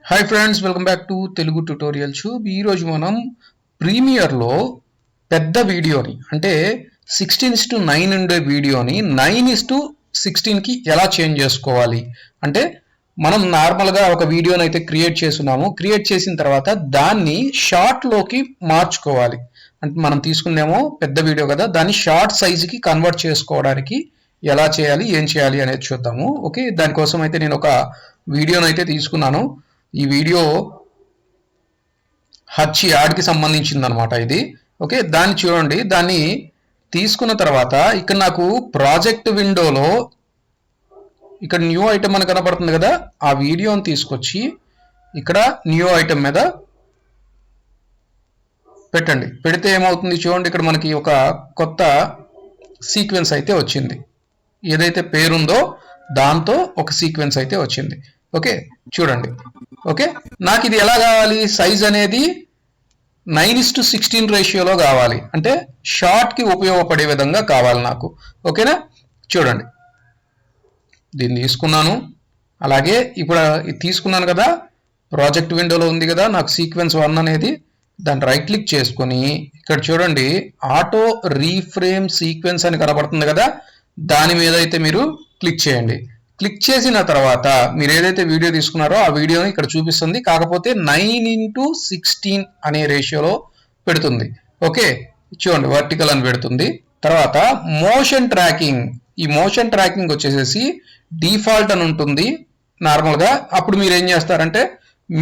Hi friends, welcome back to Telugu tutorial tube. ఈరోజు మనం ప్రీమియర్లో పెద్ద వీడియోని అంటే 16:9 ఉండే వీడియోని 9:16కి ఎలా చేంజ్ చేసుకోవాలి అంటే మనం నార్మల్గా ఒక వీడియోని అయితే క్రియేట్ చేస్తున్నాము. క్రియేట్ చేసిన తర్వాత దాన్ని షార్ట్లోకి మార్చుకోవాలి. అంటే మనం తీసుకున్నామో పెద్ద వీడియో కదా, దాన్ని షార్ట్ సైజుకి కన్వర్ట్ చేసుకోవడానికి ఎలా చేయాలి, ఏం చేయాలి అనేది చూద్దాము. ఓకే, దానికోసం అయితే నేను ఒక వీడియోని అయితే తీసుకున్నాను. ఈ వీడియో హచ్ యాడ్కి సంబంధించింది అనమాట ఇది. ఓకే, దాన్ని చూడండి. దాన్ని తీసుకున్న తర్వాత ఇక్కడ నాకు ప్రాజెక్ట్ విండోలో ఇక్కడ న్యూ ఐటమ్ అని కనబడుతుంది కదా, ఆ వీడియోని తీసుకొచ్చి ఇక్కడ న్యూ ఐటమ్ మీద పెట్టండి. పెడితే ఏమవుతుంది చూడండి, ఇక్కడ మనకి ఒక కొత్త సీక్వెన్స్ అయితే వచ్చింది. ఏదైతే పేరుందో దాంతో ఒక సీక్వెన్స్ అయితే వచ్చింది. ఓకే, చూడండి. ఓకే, నాకు ఇది ఎలా కావాలి, సైజ్ అనేది 9:16 రేషియోలో కావాలి. అంటే షార్ట్కి ఉపయోగపడే విధంగా కావాలి నాకు. ఓకేనా, చూడండి. దీన్ని తీసుకున్నాను. అలాగే ఇప్పుడు తీసుకున్నాను కదా, ప్రాజెక్ట్ విండోలో ఉంది కదా నాకు సీక్వెన్స్ 1 అనేది. దాన్ని రైట్ క్లిక్ చేసుకొని ఇక్కడ చూడండి, ఆటో రీఫ్రేమ్ సీక్వెన్స్ అని కనబడుతుంది కదా, దాని మీద అయితే మీరు క్లిక్ చేయండి. క్లిక్ చేసిన తర్వాత మీరు ఏదైతే వీడియో తీసుకున్నారో ఆ వీడియోని ఇక్కడ చూపిస్తుంది. కాకపోతే 9:16 అనే రేషియోలో పెడుతుంది. ఓకే, చూడండి, వర్టికల్ అని పెడుతుంది. తర్వాత మోషన్ ట్రాకింగ్, ఈ మోషన్ ట్రాకింగ్ వచ్చేసేసి డిఫాల్ట్ అని ఉంటుంది నార్మల్గా. అప్పుడు మీరు ఏం చేస్తారంటే,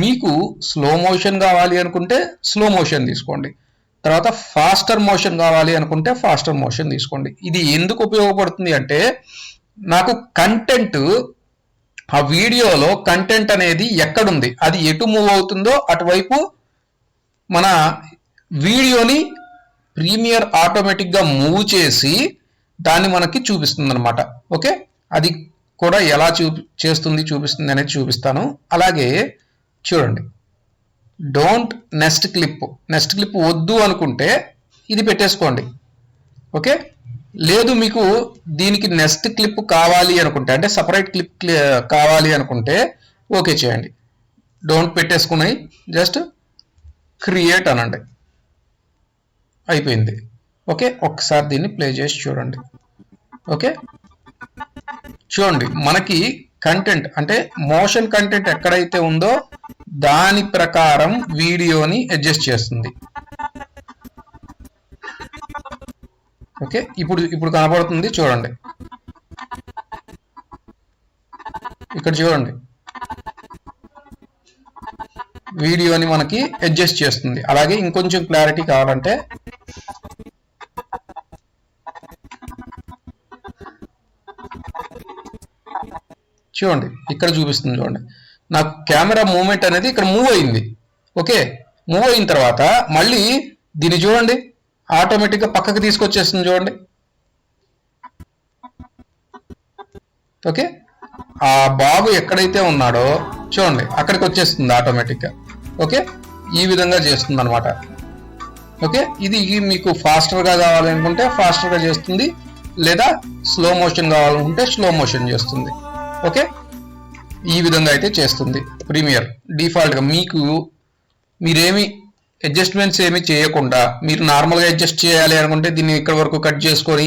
మీకు స్లో మోషన్ కావాలి అనుకుంటే స్లో మోషన్ తీసుకోండి. తర్వాత ఫాస్టర్ మోషన్ కావాలి అనుకుంటే ఫాస్టర్ మోషన్ తీసుకోండి. ఇది ఎందుకు ఉపయోగపడుతుంది అంటే, నాకు కంటెంట్, ఆ వీడియోలో కంటెంట్ అనేది ఎక్కడుంది, అది ఎటు మూవ్ అవుతుందో అటువైపు మన వీడియోని ప్రీమియర్ ఆటోమేటిక్గా మూవ్ చేసి దాన్ని మనకి చూపిస్తుంది అనమాట. ఓకే, అది కూడా ఎలా చూపిస్తుంది అనేది చూపిస్తాను. అలాగే చూడండి, డోంట్ నెక్స్ట్ క్లిప్ వద్దు అనుకుంటే ఇది పెట్టేసుకోండి. ఓకే, లేదు మీకు దీనికి నెక్స్ట్ క్లిప్ కావాలి అనుకుంటే, అంటే సపరేట్ క్లిప్ కావాలి అనుకుంటే ఓకే చేయండి. డోంట్ పెట్టేసుకున్నాయి, జస్ట్ క్రియేట్ అనండి, అయిపోయింది. ఓకే, ఒకసారి దీన్ని ప్లే చేసి చూడండి. ఓకే, చూడండి, మనకి కంటెంట్ అంటే మోషన్ కంటెంట్ ఎక్కడైతే ఉందో దాని ప్రకారం వీడియోని అడ్జస్ట్ చేస్తుంది. ఓకే, ఇప్పుడు కనబడుతుంది చూడండి. ఇక్కడ చూడండి, వీడియోని మనకి అడ్జస్ట్ చేస్తుంది. అలాగే ఇంకొంచెం క్లారిటీ కావాలంటే చూడండి, ఇక్కడ చూపిస్తుంది. చూడండి, నాకు కెమెరా మూవ్మెంట్ అనేది ఇక్కడ మూవ్ అయింది. ఓకే, మూవ్ అయిన తర్వాత మళ్ళీ దీన్ని చూడండి, ఆటోమేటిక్గా పక్కకి తీసుకొచ్చేస్తుంది చూడండి. ఓకే, ఆ బాబు ఎక్కడైతే ఉన్నాడో చూడండి అక్కడికి వచ్చేస్తుంది ఆటోమేటిక్గా. ఓకే, ఈ విధంగా చేస్తుంది అనమాట. ఓకే, ఇది మీకు ఫాస్టర్గా కావాలనుకుంటే ఫాస్టర్గా చేస్తుంది, లేదా స్లో మోషన్ కావాలనుకుంటే స్లో మోషన్ చేస్తుంది. ఓకే, ఈ విధంగా అయితే చేస్తుంది ప్రీమియర్ డిఫాల్ట్గా. మీరేమి అడ్జస్ట్మెంట్స్ ఏమి చేయకుండా మీరు నార్మల్గా అడ్జస్ట్ చేయాలి అనుకుంటే దీన్ని ఇక్కడ వరకు కట్ చేసుకొని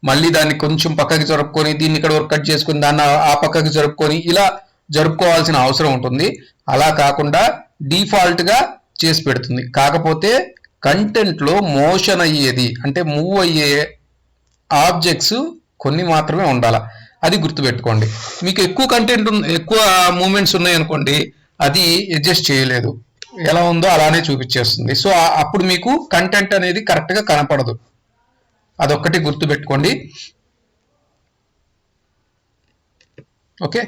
మళ్ళీ దాన్ని కొంచెం పక్కకి జరుపుకొని దీన్ని ఇక్కడ వరకు కట్ చేసుకొని దాన్ని ఆ పక్కకి జరుపుకొని ఇలా జరుపుకోవాల్సిన అవసరం ఉంటుంది. అలా కాకుండా డిఫాల్ట్గా చేసి పెడుతుంది. కాకపోతే కంటెంట్లో మోషన్ అయ్యేది అంటే మూవ్ అయ్యే ఆబ్జెక్ట్స్ కొన్ని మాత్రమే ఉండాలి, అది గుర్తుపెట్టుకోండి. మీకు ఎక్కువ కంటెంట్ ఎక్కువ మూమెంట్స్ ఉన్నాయి అనుకోండి, అది అడ్జస్ట్ చేయలేదు, ఎలా ఉందో అలానే చూపించేస్తుంది. సో అప్పుడు మీకు కంటెంట్ అనేది కరెక్ట్గా కనపడదు. అదొక్కటి గుర్తుపెట్టుకోండి. ఓకే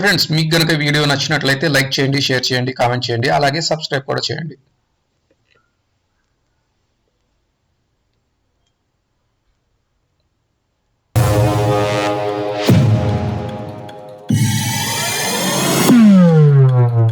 ఫ్రెండ్స్, మీకు కనుక వీడియో నచ్చినట్లయితే లైక్ చేయండి, షేర్ చేయండి, కామెంట్ చేయండి, అలాగే సబ్స్క్రైబ్ కూడా చేయండి.